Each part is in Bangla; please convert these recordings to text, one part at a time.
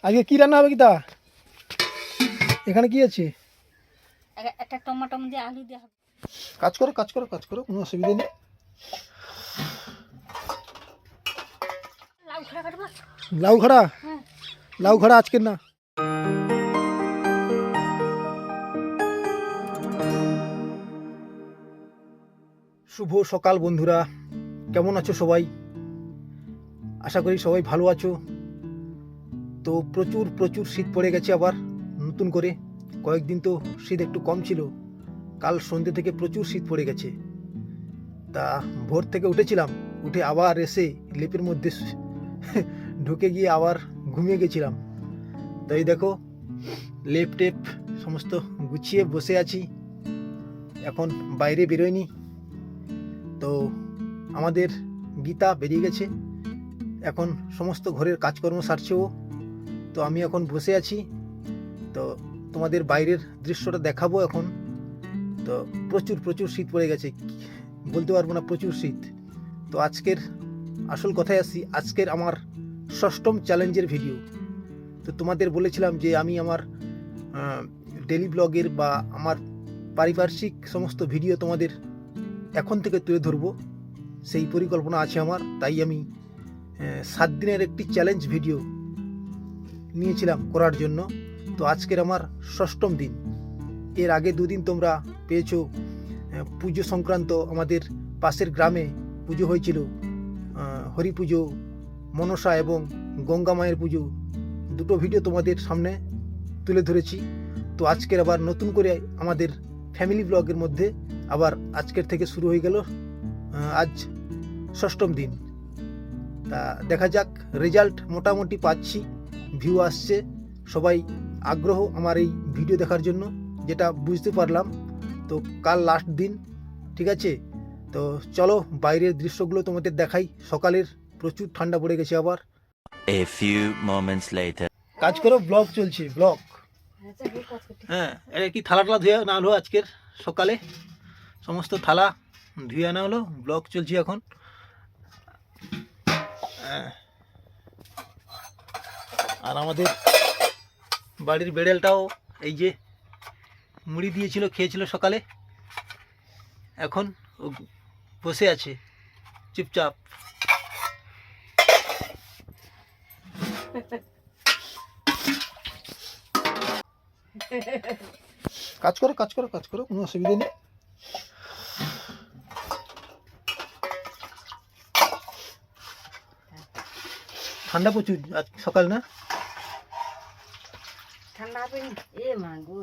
আজকে কি রান্না হবে গীতা? এখানে কি আছে? একটা টমেটো দিয়ে আলু দিয়ে হবে। কাজ করো কাজ করো কাজ করো, কোনো অসুবিধা নেই। লাউ খড়া কাটবো। লাউ খড়া? হ্যাঁ। লাউ খড়া আজকের না। শুভ সকাল বন্ধুরা, কেমন আছো সবাই? আশা করি সবাই ভালো আছো। তো প্রচুর প্রচুর শীত পড়ে গেছে আবার নতুন করে। কয়েকদিন তো শীত একটু কম ছিল, কাল সন্ধ্যে থেকে প্রচুর শীত পড়ে গেছে। তা ভোর থেকে উঠেছিলাম, উঠে আবার এসে লেপের মধ্যে ঢুকে গিয়ে আবার ঘুমিয়ে গেছিলাম। তো এই দেখো লেপ টেপ সমস্ত গুছিয়ে বসে আছি, এখন বাইরে বেরোয়নি। তো আমাদের গীতা বেরিয়ে গেছে, এখন সমস্ত ঘরের কাজকর্ম সারছে ও। তো আমি এখন বসে আছি, তো তোমাদের বাইরের দৃশ্যটা দেখাবো এখন। তো প্রচুর প্রচুর শীত পড়ে গেছে, বলতে পারবো না, প্রচুর শীত। তো আজকের আসল কথায় আসি, আজকের আমার ষষ্ঠম চ্যালেঞ্জের ভিডিও। তো তোমাদের বলেছিলাম যে আমি আমার ডেলি ব্লগের বা আমার পারিপার্শ্বিক সমস্ত ভিডিও তোমাদের এখন থেকে তুলে ধরবো, সেই পরিকল্পনা আছে আমার। তাই আমি 7 দিনের একটি চ্যালেঞ্জ ভিডিও নিয়েছিলাম করার জন্য। তো আজকের আমার ষষ্ঠম দিন। এর আগে 2 দিন তোমরা পেয়েছো পুজো সংক্রান্ত, আমাদের পাশের গ্রামে পুজো হয়েছিল, হরি পুজো, মনসা এবং গঙ্গা মায়ের পুজো। দুটো ভিডিও তোমাদের সামনে তুলে ধরেছি। তো আজকের আবার নতুন করে আমাদের ফ্যামিলি ব্লগের মধ্যে আবার আজকের থেকে শুরু হয়ে গেল, আজ ষষ্ঠম দিন। তা দেখা যাক, রেজাল্ট মোটামুটি পাচ্ছি, ভিউ আসছে, সবাই আগ্রহ আমার এই ভিডিও দেখার জন্য, যেটা বুঝতে পারলাম। তো কাল লাস্ট দিন, ঠিক আছে? তো চলো বাইরের দৃশ্যগুলো তোমাদের দেখাই। সকালের প্রচুর ঠান্ডা পড়ে গেছে আবার। A few moments later. কাজ করো, ব্লগ চলছে, ব্লগ। হ্যাঁ, এটা কি থালা টালা ধুয়ে না হলো আজকের সকালে? সমস্ত থালা ধুয়ে আনা হলো, ব্লগ চলছে এখন। আর আমাদের বাড়ির বেড়ালটাও এই যে মুড়ি দিয়েছিল, খেয়েছিল সকালে, এখন ও বসে আছে চুপচাপ। কাজ করো কাজ করো কাজ করো, কোনো অসুবিধা নেই। ঠান্ডা প্রচুর আজ সকাল না? ঠান্ডা হবে এ মা গো।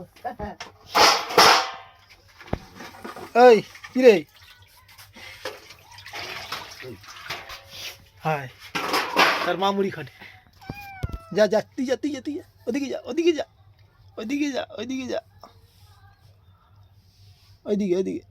এই কি রে? হায়, তার মা মুড়ি খাটে। যা যা, তুই যা তুই যা তুই যা, ওদিকে যা ওদিকে যা ওইদিকে যা ওইদিকে যা, ওইদিকে ওইদিকে।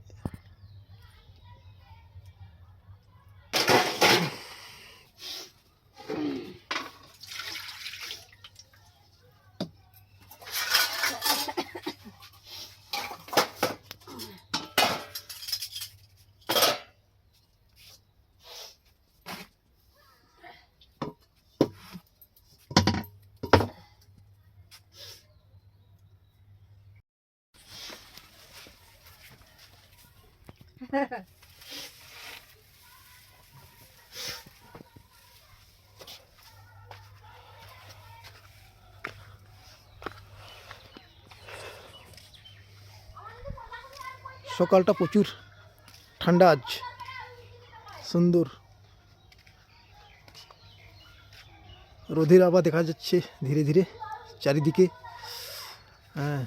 সকালটা প্রচুর ঠান্ডা, আজ সুন্দর রোদের আভা দেখা যাচ্ছে ধীরে ধীরে চারিদিকে। হ্যাঁ,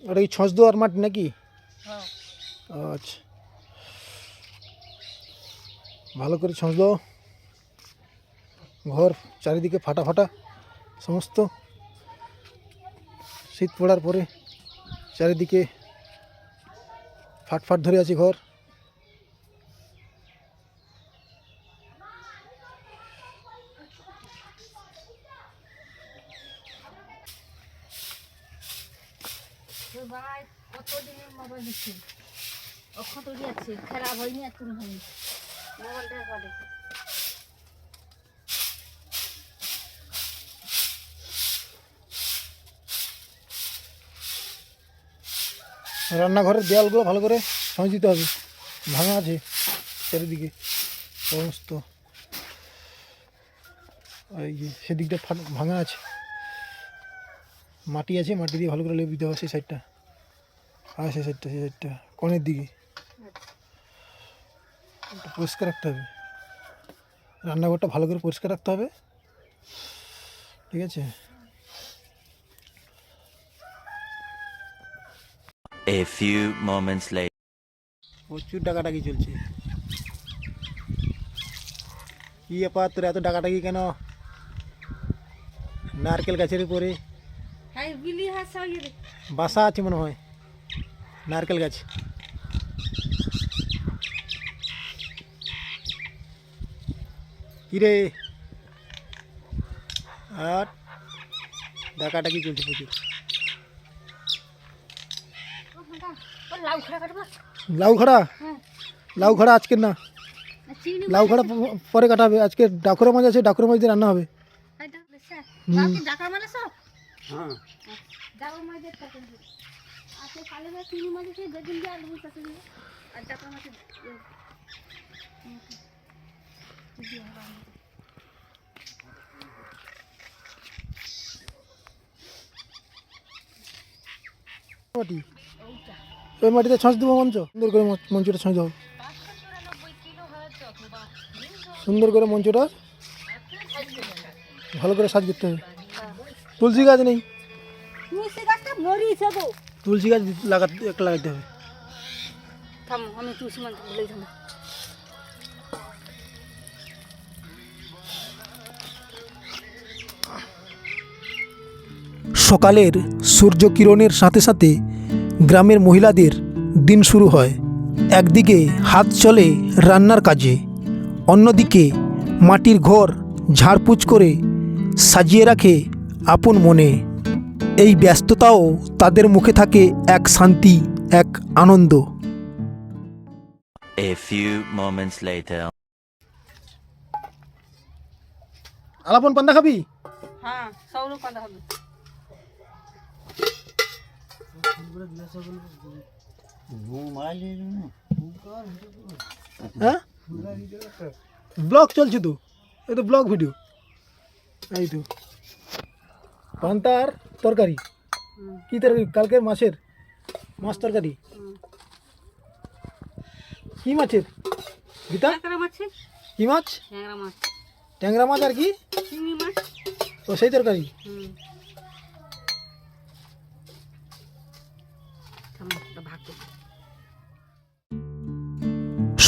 ওটা কি ছঁচ দেওয়ার মাটি নাকি? হ্যাঁ আচ্ছা, ভালো করে ছঁচ দাও। ঘর চারিদিকে ফাটা ফাটা সমস্ত, শীত পড়ার পরে চারিদিকে ফাট ফাট ধরে আছে ঘর। তোর ভাই কতদিনের মোবাইল দিচ্ছে, অক্ষত দিয়েছে, খারাপ হয়নি আর তুমি হয়নি মোবাইলটা ঘরে। রান্নাঘরের দেয়ালগুলো ভালো করে ছঁচ দিতে হবে, ভাঙা আছে চারিদিকে সমস্ত। এই যে সেদিকটা ভাঙা আছে, মাটি আছে, মাটি দিয়ে ভালো করে লেপ দিতে হবে সেই সাইডটা, আর সেই সাইডটা কোণের দিকে একটু পরিষ্কার রাখতে হবে। রান্নাঘরটা ভালো করে পরিষ্কার রাখতে হবে, ঠিক আছে? A few moments later. প্রচুর ডাকাডাকি চলছে। কি ব্যাপার তোর এত ডাকাডাকি কেন? নারকেল গাছের উপরে হাই বিলি হাসা রে, বাসা আছে মনে হয় নারকেল গাছ। কিরে, আর ডাকাডাকি চলছে প্রচুর। ও লাউ খাড়া কাটবা। লাউ খাড়া? হ্যাঁ লাউ খাড়া আজকের না, চিনি লাউ খাড়া পরে কাটা হবে। আজকে ডাকুরা মাছ আছে, ডাকুরা মাছ দিয়ে রান্না হবে। খাইটা বেশা বাকি ডাকা মানে সব। হ্যাঁ, ডাকা মাছ দিয়ে তখন আজকে কালে না চিনি মাছ দিয়ে বেগুন দিয়ে আলু কাটে দিই আর ডাকা মাছ মাটি, ওই মাটিতে ছঁচ দেবো মঞ্চ, সুন্দর করে মঞ্চটা ছঁচ দেবো, 594 কিলো হয়েছে অথবা সুন্দর করে মঞ্চটা ভালো করে সাজ করতে হবে। তুলসী গাছ নেই, তুলসী গাছটা মরিছে গো। তুলসী গাছ একটা লাগাতে হবে। থাম আমি তুলসী মান বলেই থাম। সকালের সূর্য কিরণের সাথে সাথে গ্রামের মহিলাদের দিন শুরু হয়। একদিকে হাত চলে রান্নার কাজে, অন্যদিকে মাটির ঘর ঝাড়পুছ করে সাজিয়ে রাখে আপন মনে। এই ব্যস্ততাও তাদের মুখে থাকে এক শান্তি, এক আনন্দ। A few moments later. আলাপন পান্তা খাবি? হ্যাঁ সৌরভ পাতা হবে। হ্যাঁ, ব্লগ চলছে তো, এই তো ব্লগ ভিডিও। এই তো পান্তার তরকারি। কি তরকারি? কালকে মাছ তরকারি। কি মাছের গীতা? ট্যাংরা মাছ, কি মাছ? ট্যাংরা মাছ, ট্যাংরা মাছ আর কি? চিংড়ি মাছ। ও সেই তরকারি।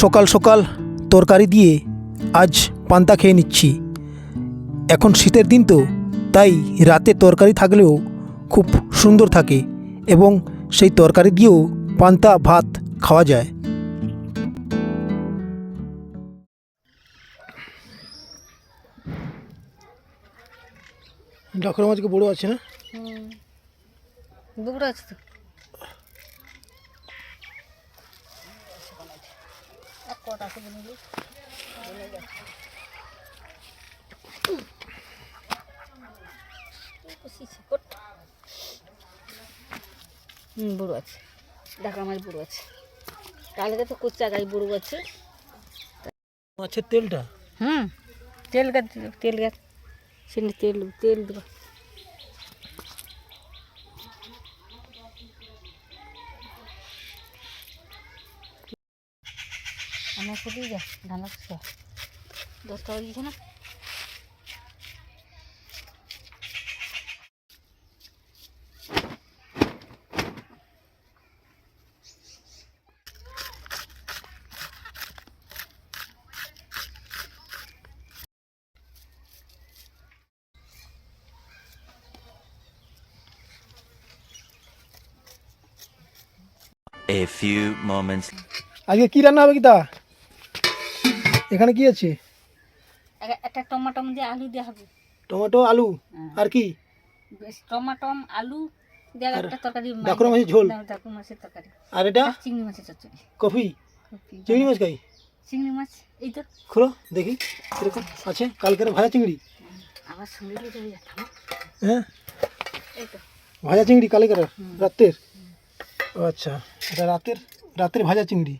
সকাল সকাল তরকারি দিয়ে আজ পান্তা খেয়ে নিচ্ছি। এখন শীতের দিন তো, তাই রাতে তরকারি থাকলেও খুব সুন্দর থাকে এবং সেই তরকারি দিয়েও পান্তা ভাত খাওয়া যায়। ডাকরা মাছকে বড় আছে না? দুপুরে আছে তো কটা আছে বলে বুড়ো আছে, ঢাকা মাছ বুড়ো আছে। কালকে তো কুচা গাছ বুড়ো আছে। মাছের তেলটা তেল গাছ সেখানে তেল দেবো। আমার খুবই যা ধানা 10 টাকা দিয়েছে না। A few moments. আজকে কি রান্না হবে কি তা? এখানে কি আছে? একটা টমাটো দিয়ে আলু দেওয়া হবে। টমেটো আলু আর কি? বেশ টমাটো আলু দিয়ে আর একটা তরকারি, ডাকুর মাছের ঝোল। ডাকুর মাছের তরকারি, আর এটা আর চিংড়ি মাছের চচ্চড়ি। কফি কপি, চিংড়ি মাছ খাই। চিংড়ি মাছ এই তো। খুলো দেখি কিরকম আছে। কালকের ভাজা চিংড়ি। আবার সঙ্গে দিয়ে যাবে একটা, হ্যাঁ এই তো। ভাজা চিংড়ি কালকের রাতের। ও আচ্ছা, এটা রাতের ভাজা চিংড়ি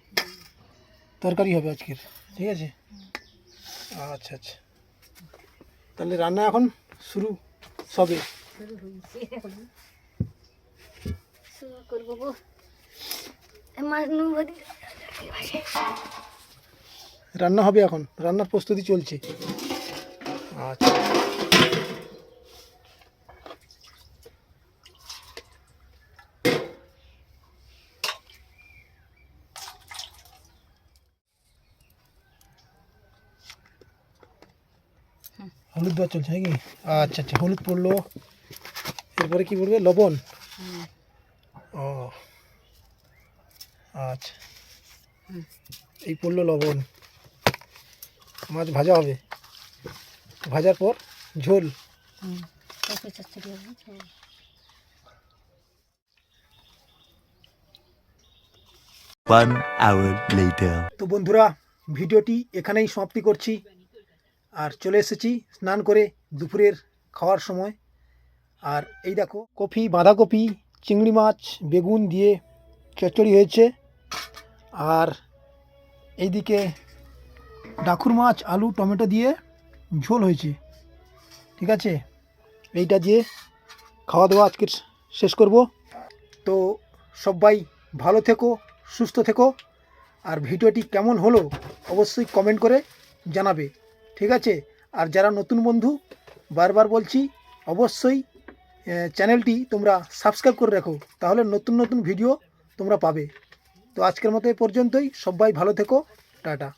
তরকারি হবে আজকের। ঠিক আছে, আচ্ছা আচ্ছা। তাহলে রান্না এখন শুরু সবে। শুরু হয়েছে, শুরু করবো গো। মাছ নুন ভরি রান্না হবে এখন, রান্নার প্রস্তুতি চলছে। আচ্ছা, হলুদ দেওয়া চলছে নাকি? আচ্ছা আচ্ছা, হলুদ পড়লো, এরপরে কি পড়বে? লবণ। ও আচ্ছা, এই পড়লো লবণ। মাছ ভাজা হবে, ভাজার পর ঝোল। কপি চচ্চড়ি হবে। 1 hour later. তো বন্ধুরা, ভিডিওটি এখানেই সমাপ্তি করছি। আর চলে এসেছি স্নান করে দুপুরের খাওয়ার সময়। আর এই দেখো, কপি, বাঁধাকপি, চিংড়ি মাছ, বেগুন দিয়ে চচ্চড়ি হয়েছে। আর এইদিকে ডাকুর মাছ, আলু, টমেটো দিয়ে ঝোল হয়েছে। ঠিক আছে, এইটা দিয়ে খাওয়া দাওয়া আজকের শেষ করব। তো সবাই ভালো থেকো, সুস্থ থেকো। আর ভিডিওটি কেমন হলো অবশ্যই কমেন্ট করে জানাবে। ঠিক আছে, আর যারা নতুন বন্ধু, বারবার বলছি, অবশ্যই চ্যানেলটি তোমরা সাবস্ক্রাইব করে রাখো, তাহলে নতুন নতুন ভিডিও তোমরা পাবে। তো আজকের মতো এ পর্যন্তই। সবাই ভালো থেকো, টাটা।